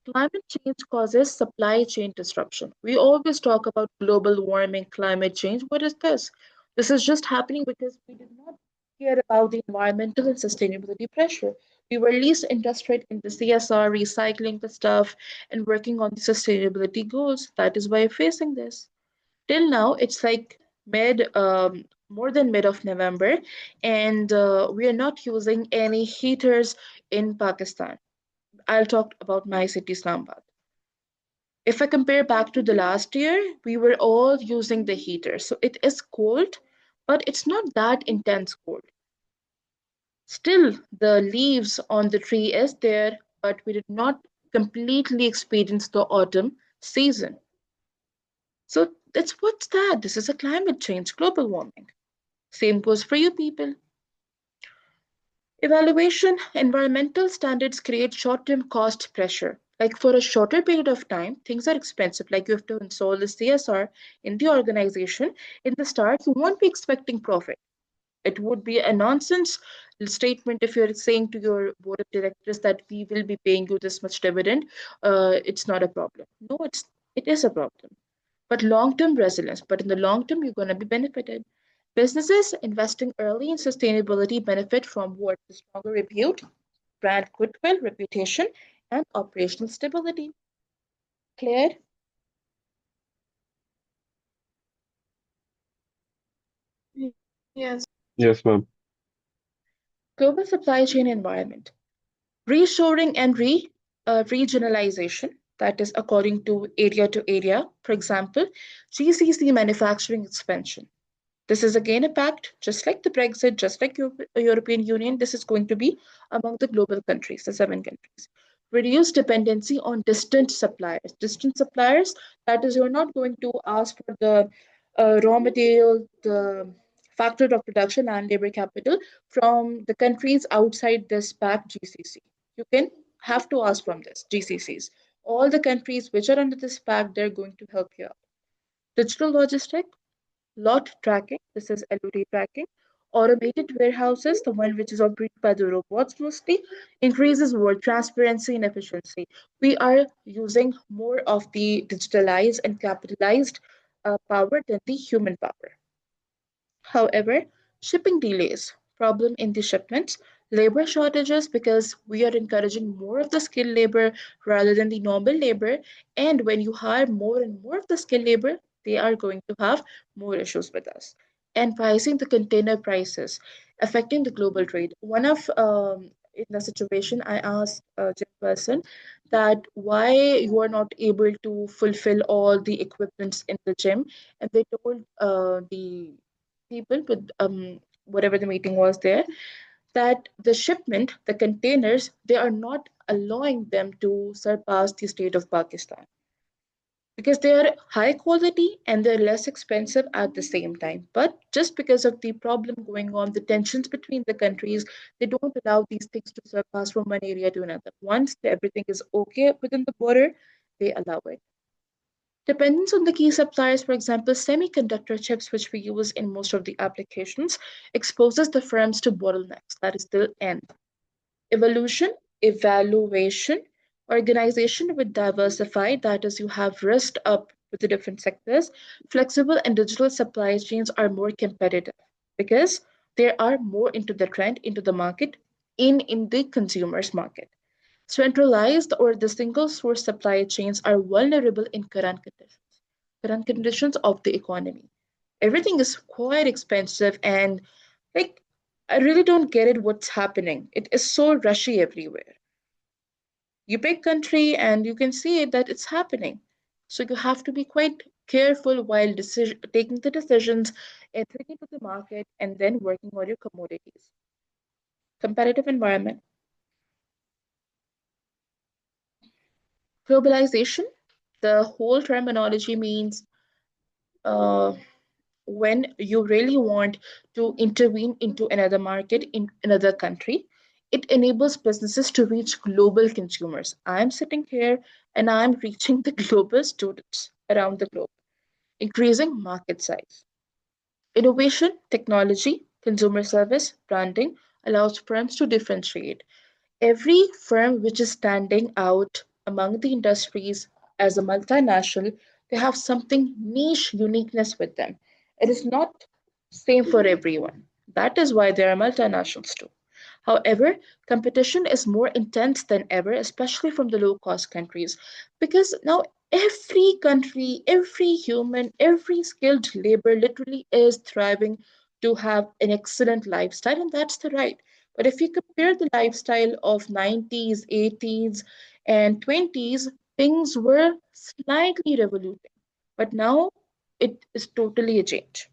Climate change causes supply chain disruption. We always talk about global warming, climate change. What is this? This is just happening because we did not care about the environmental and sustainability pressure. We were least interested in the CSR, recycling the stuff, and working on the sustainability goals. That is why we're facing this. Till now, it's like more than mid of November, and we are not using any heaters in Pakistan. I'll talk about my city, Islamabad. If I compare back to the last year, we were all using the heater. So it is cold, but it's not that intense cold. Still, the leaves on the tree is there, but we did not completely experience the autumn season. So that's what's that? This is a climate change, global warming. Same goes for you people. Evaluation environmental standards create short term cost pressure. Like for a shorter period of time, things are expensive. Like you have to install the CSR in the organization. In the start, you won't be expecting profit. It would be a nonsense statement if you're saying to your board of directors that we will be paying you this much dividend. It's not a problem. No, it is a problem. But long-term resilience. But in the long term, you're going to be benefited. Businesses investing early in sustainability benefit from what? The stronger repute, brand goodwill, reputation, and operational stability. Clear? Yes. Yes, ma'am. Global supply chain environment. Reshoring and regionalization, that is according to area. For example, GCC manufacturing expansion. This is again a pact, just like the Brexit, just like European Union. This is going to be among the global countries, the seven countries. Reduce dependency on distant suppliers. Distant suppliers, that is, you're not going to ask for the raw material, the factor of production and labor capital from the countries outside this pact GCC. You can have to ask from this GCCs. All the countries which are under this pact, they're going to help you out. Digital logistic, lot tracking, this is LOD tracking, automated warehouses, the one which is operated by the robots mostly, increases more transparency and efficiency. We are using more of the digitalized and capitalized power than the human power. However, shipping delays, problem in the shipments, labor shortages because we are encouraging more of the skilled labor rather than the normal labor. And when you hire more and more of the skilled labor, they are going to have more issues with us. And pricing the container prices affecting the global trade. One of in the situation, I asked a gym person that why you are not able to fulfill all the equipments in the gym, and they told the people with whatever the meeting was there that the shipment, the containers, they are not allowing them to surpass the state of Pakistan because they are high quality and they're less expensive at the same time. But just because of the problem going on, the tensions between the countries, they don't allow these things to surpass from one area to another. Once everything is okay within the border, they allow it. Dependence on the key suppliers, for example, semiconductor chips, which we use in most of the applications, exposes the firms to bottlenecks. That is the end. Evolution, evaluation, organization with diversified, that is, you have risked up with the different sectors. Flexible and digital supply chains are more competitive because they are more into the trend, into the market, in the consumer's market. Centralized or the single source supply chains are vulnerable in current conditions of the economy. Everything is quite expensive and like I really don't get it what's happening. It is so rushy everywhere. You pick country and you can see it that it's happening. So you have to be quite careful while taking the decisions, entering into the market, and then working on your commodities. Competitive environment. Globalization, the whole terminology means uh, when you really want to intervene into another market in another country, it enables businesses to reach global consumers. I'm sitting here and I'm reaching the global students around the globe, increasing market size. Innovation, technology, consumer service, branding allows firms to differentiate. Every firm which is standing out among the industries as a multinational, they have something niche uniqueness with them. It is not same for everyone. That is why there are multinationals too. However, competition is more intense than ever, especially from the low cost countries, because now every country, every human, every skilled labor literally is thriving to have an excellent lifestyle, and that's the right. But if you compare the lifestyle of 90s, 80s, and 20s, things were slightly revolutionary. But now it is totally a change.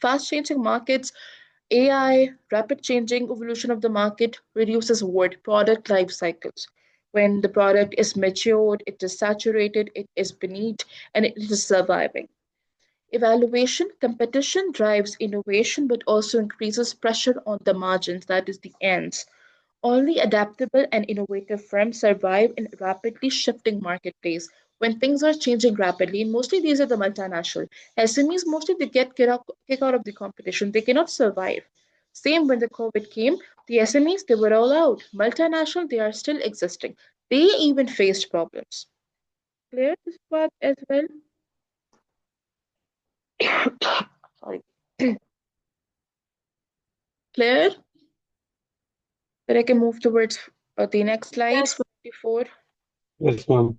Fast changing markets, AI, rapid changing evolution of the market reduces what? Product life cycles. When the product is matured, it is saturated, it is beneath, and it is surviving. Evaluation, competition drives innovation but also increases pressure on the margins, that is the ends. Only adaptable and innovative firms survive in a rapidly shifting marketplace. When things are changing rapidly, and mostly these are the multinational SMEs, mostly they get kicked out of the competition. They cannot survive. Same when the COVID came, the SMEs they were all out. Multinational they are still existing. They even faced problems. Clear this part as well? Sorry. Clear? That I can move towards the next slide, Yes. 54. Yes, ma'am.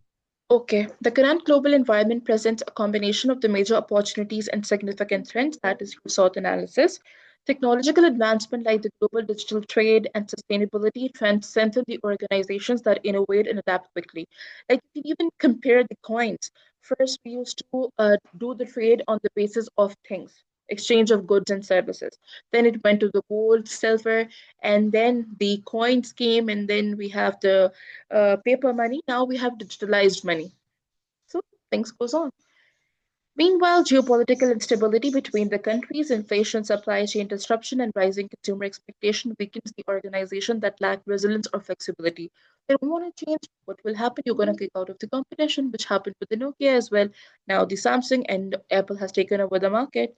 Okay, the current global environment presents a combination of the major opportunities and significant threats, that is your SWOT analysis. Technological advancement like the global digital trade and sustainability trends strengthen the organizations that innovate and adapt quickly. Like you can even compare the coins. First, we used to do the trade on the basis of things, exchange of goods and services. Then it went to the gold, silver, and then the coins came, and then we have the paper money. Now we have digitalized money. So things goes on. Meanwhile, geopolitical instability between the countries, inflation, supply chain disruption, and rising consumer expectation weakens the organization that lack resilience or flexibility. They don't want to change. What will happen? You're going to kick out of the competition, which happened with the Nokia as well. Now the Samsung and Apple has taken over the market.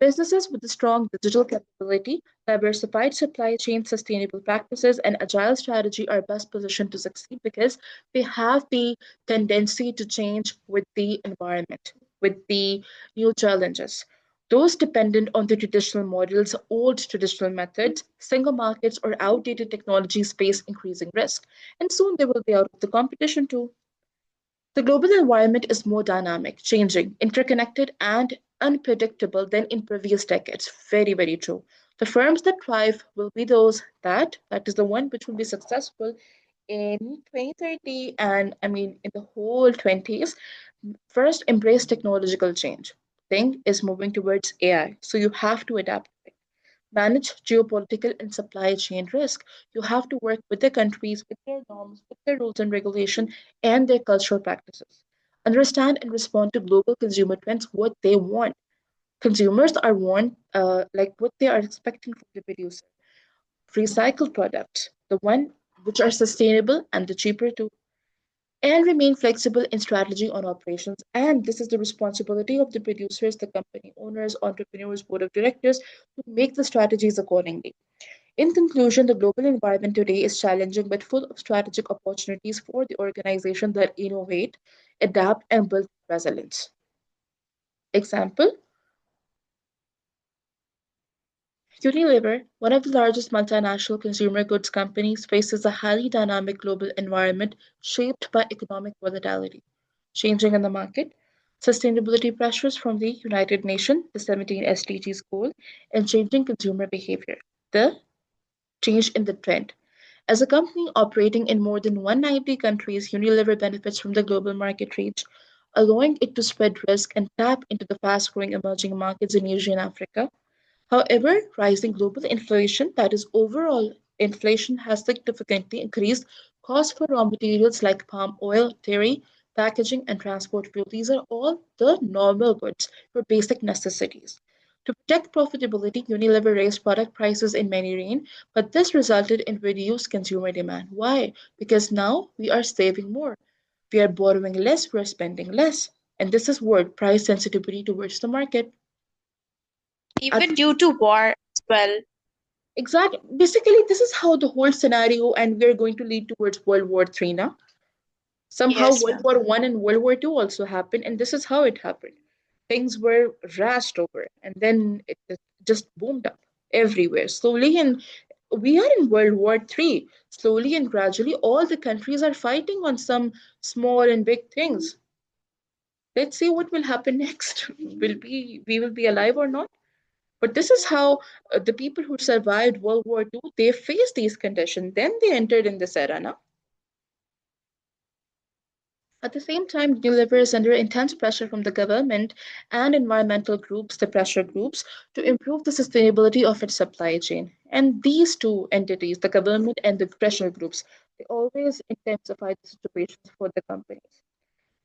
Businesses with a strong digital capability, diversified supply chain, sustainable practices, and agile strategy are best positioned to succeed because they have the tendency to change with the environment, with the new challenges. Those dependent on the traditional models, old traditional methods, single markets, or outdated technologies face increasing risk. And soon they will be out of the competition too. The global environment is more dynamic, changing, interconnected, and unpredictable than in previous decades. Very, very true. The firms that thrive will be those that is the one which will be successful in 2030 and I mean in the whole 20s. First, embrace technological change. Thing is moving towards AI, so you have to adapt. Manage geopolitical and supply chain risk. You have to work with the countries, with their norms, with their rules and regulation, and their cultural practices. Understand and respond to global consumer trends, what they want. Consumers are want like what they are expecting from the producer. Recycled products, the one which are sustainable and the cheaper too, and remain flexible in strategy on operations. And this is the responsibility of the producers, the company owners, entrepreneurs, board of directors to make the strategies accordingly. In conclusion, the global environment today is challenging but full of strategic opportunities for the organization that innovate, adapt, and build resilience. Example, Unilever, one of the largest multinational consumer goods companies, faces a highly dynamic global environment shaped by economic volatility, changing in the market, sustainability pressures from the United Nations, the 17 SDGs goal, and changing consumer behavior, the change in the trend. As a company operating in more than 190 countries, Unilever benefits from the global market reach, allowing it to spread risk and tap into the fast growing emerging markets in Asia and Africa. However, rising global inflation, that is, overall inflation, has significantly increased costs for raw materials like palm oil, dairy, packaging, and transport fuel. These are all the normal goods for basic necessities. To protect profitability, Unilever raised product prices in many regions, but this resulted in reduced consumer demand. Why? Because now we are saving more. We are borrowing less, we are spending less. And this is word price sensitivity towards the market. Even due to war as well. Exactly. Basically, this is how the whole scenario, and we're going to lead towards World War III now. Somehow, Yes, World ma'am. War One and World War Two also happened, and this is how it happened. Things were rashed over, and then it just boomed up everywhere slowly. And we are in World War Three. Slowly and gradually, all the countries are fighting on some small and big things. Let's see what will happen next. We will be alive or not? But this is how the people who survived World War Two they faced these conditions. Then they entered in this era. Now, at the same time, Unilever is under intense pressure from the government and environmental groups, the pressure groups, to improve the sustainability of its supply chain. And these two entities, the government and the pressure groups, they always intensify the situations for the companies.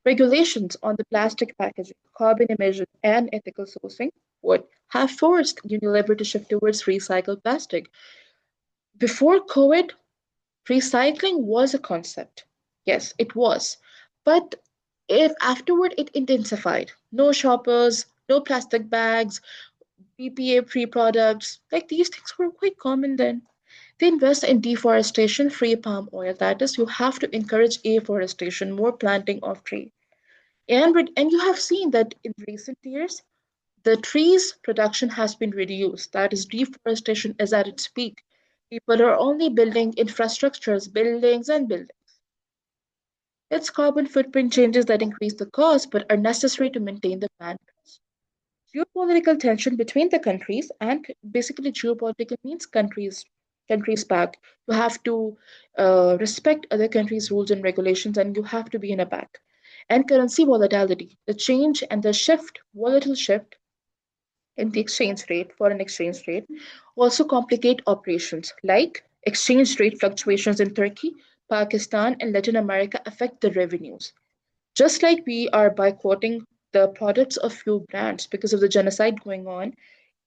Regulations on the plastic packaging, carbon emission, and ethical sourcing would have forced Unilever to shift towards recycled plastic. Before COVID, recycling was a concept. Yes, it was. But if afterward it intensified, no shoppers, no plastic bags, BPA free products, like these things were quite common then. They invest in deforestation free palm oil. That is, you have to encourage afforestation, more planting of tree. And you have seen that in recent years, the trees production has been reduced. That is, deforestation is at its peak. People are only building infrastructures, buildings and buildings. It's carbon footprint changes that increase the cost but are necessary to maintain the planet. Geopolitical tension between the countries, and basically geopolitical means countries back. You have to respect other countries' rules and regulations, and you have to be in a back. And currency volatility, the change and the shift, volatile shift in the exchange rate, foreign exchange rate, also complicate operations like exchange rate fluctuations in Turkey, Pakistan, and Latin America affect the revenues. Just like we are boycotting the products of few brands because of the genocide going on,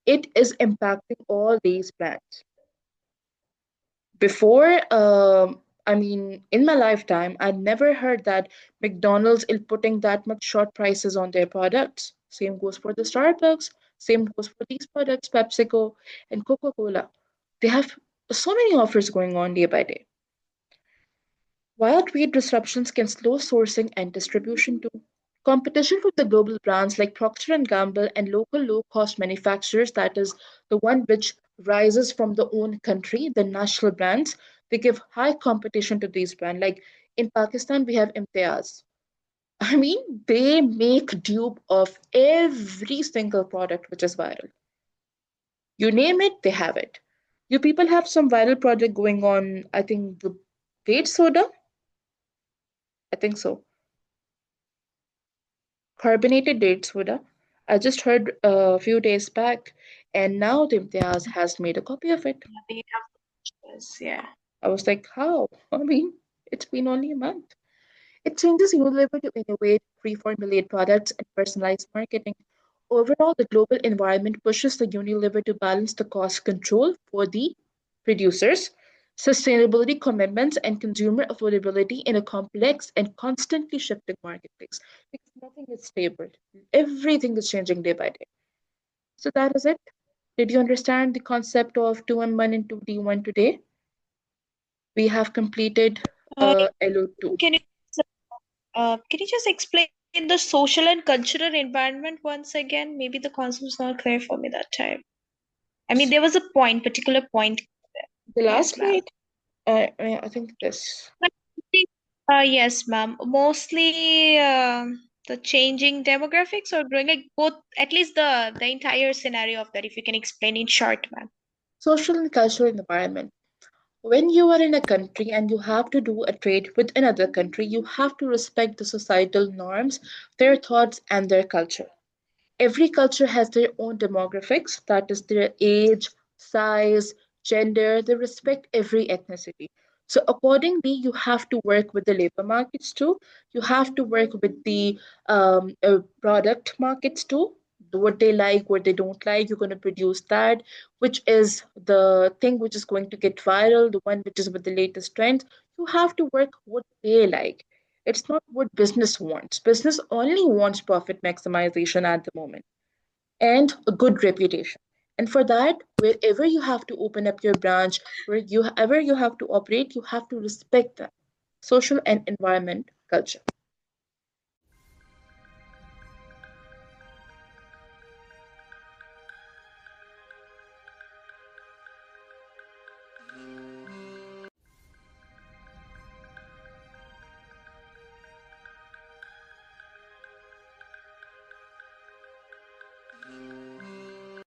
it is impacting all these brands. Before, in my lifetime, I never heard that McDonald's is putting that much short prices on their products. Same goes for the Starbucks, same goes for these products, PepsiCo and Coca-Cola. They have so many offers going on day by day. While trade disruptions can slow sourcing and distribution too, competition from the global brands like Procter and Gamble and local low-cost manufacturers, that is the one which rises from the own country, the national brands, they give high competition to these brands. Like in Pakistan, we have Imtiaz. I mean, they make dupe of every single product which is viral. You name it, they have it. You people have some viral project going on, I think the date soda, I think so. Carbonated date soda. I just heard a few days back, and now the Imtiaz has made a copy of it. Yeah, they have this. Yeah. I was like, how? I mean, it's been only a month. It changes Unilever to innovate, reformulate products, and personalize marketing. Overall, the global environment pushes the Unilever to balance the cost control for the producers, sustainability commitments, and consumer affordability in a complex and constantly shifting marketplace. Because nothing is stable, everything is changing day by day. So that is it. Did you understand the concept of 2M1 and 2D1 today? We have completed LO2. Can you just explain the social and cultural environment once again? Maybe the concept was not clear for me that time. I mean, there was a point, particular point. The Yes, last ma'am. slide, I think this. Yes, ma'am. Mostly the changing demographics or growing, like both, at least the entire scenario of that, if you can explain in short, ma'am. Social and cultural environment. When you are in a country and you have to do a trade with another country, you have to respect the societal norms, their thoughts, and their culture. Every culture has their own demographics, that is, their age, size, gender, they respect every ethnicity. So, accordingly, you have to work with the labor markets too. You have to work with the product markets too. What they like, what they don't like, you're going to produce that, which is the thing which is going to get viral, the one which is with the latest trends. You have to work what they like. It's not what business wants. Business only wants profit maximization at the moment and a good reputation. And for that, wherever you have to open up your branch, wherever you have to operate, you have to respect them. Social and environment. culture.